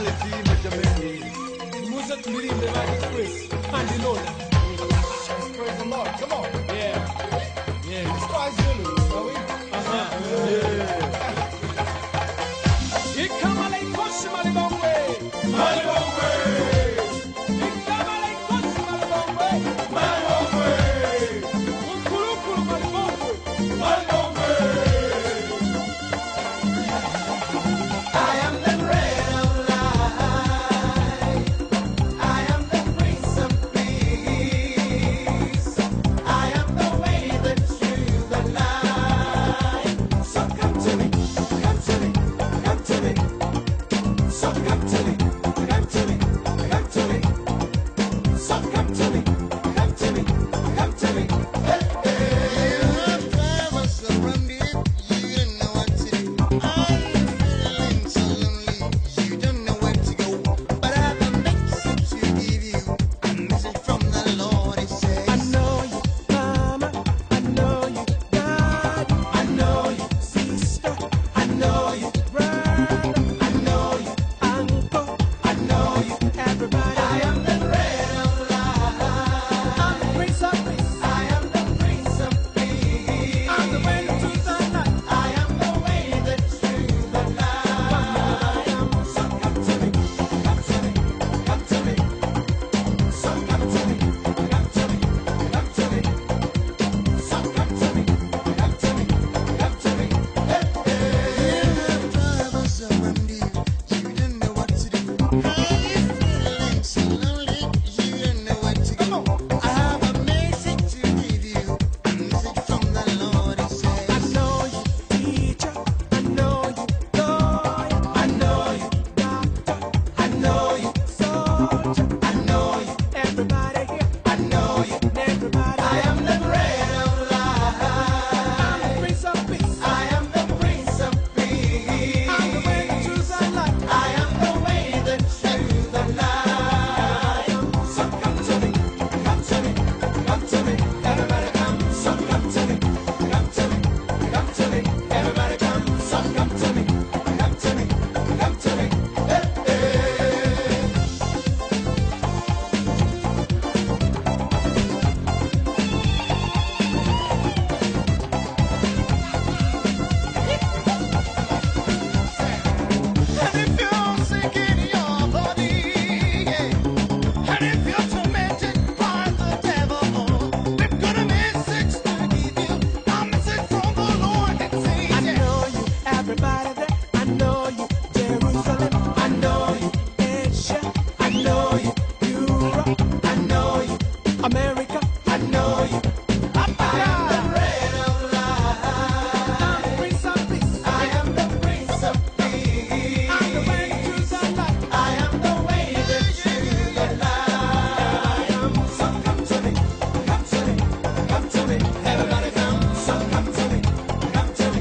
Tafadhali jameni. Musa tulirimbe Mighty Chris. Andy Loda. Praise the Lord. Come on. Yeah. Yeah. Let's try Zulu, shall we? Yeah. Ikamale koshi malibongwe. Malibongwe. Ikamale koshi malibongwe. Malibongwe. Ukulukulu malibongwe. Malibongwe. I am the bread of life. I am the Prince of Peace. I am the way, the truth, the life. So come to me, come to me, come to me. So come to me, come to me, come to me. So come to me, come to me, come to me. Hey, hey. I was surrounded, you didn't know what to do. I'm feeling so lonely, you don't know where to go. But I have a message to give you, a message from the Lord. It says, I know you, mama. I know you, daddy. I know you, sister. I know you, brother. I know you, uncle. I know you, everybody. I am the bread of life. I'm the Prince of Peace. I am the Prince of Peace. I'm the way, the truth, and life. I am the way, the truth, the life. So come to me, come to me, come to me. So come to me, come to me, come to me. So come to me, come to me, come to me. Hey, hey. I was surrounded, you didn't know what to do. I'm feeling so lonely, you don't know where to go. I have a message to give you, a message from the Lord. It says, I know you, teacher. I know you, lawyer. I know you, doctor. I know you, soldier. I know you, everybody here. I know you, everybody. I am the bread of life. I'm the Prince of Peace. I am the Prince of Peace. I'm the way, the truth, and life. I am the way, the truth, the life. So come to me, come to me, come to me. Everybody come. So come to me, come to me, come to me. Everybody come. So come to me, come to me, come to me. Hey, hey. and if you're sick in your body, yeah, and if you're tormented by the devil, we've got a message to give you, a message from the Lord. It says, I know you, everybody there. I know you, Jerusalem. I know you, Asia. I know you, Europe. I know you, America. I know you. I am the bread of life. I'm the Prince of Peace. I am the Prince of Peace. I'm the way, the truth, and life. I am the way, the truth, the life. So come to me, come to me, come to me. Everybody come. So come to me, come to me,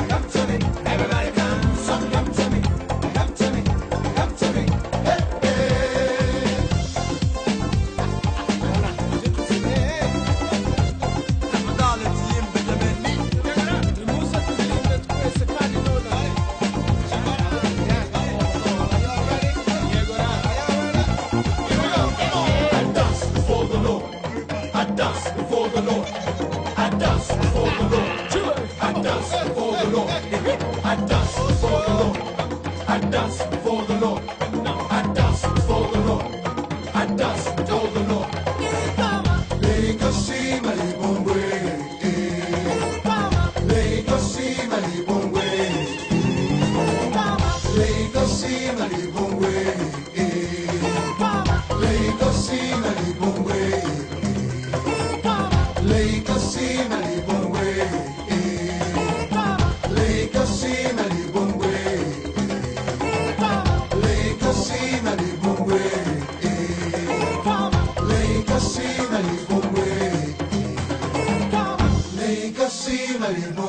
come to me. Everybody come. So come to me, come to me, come to me. Hey, hey. Tafadhali tuimbe jameni. Musa tulirimbe tukwese kandi Loda. I dance before the Lord. I dance before the Lord. I dance before the Lord. I dance before the Lord. I dance before the Lord. I dance before the Lord. I dance before the Lord. I dance before the Lord. Legacy Malibongwe. Legacy Malibongwe. Legacy Malibongwe. Legacy Malibongwe. Legacy Malibongwe. Legacy Malibongwe. Legacy Malibongwe. Legacy Malibongwe. Legacy Malibongwe.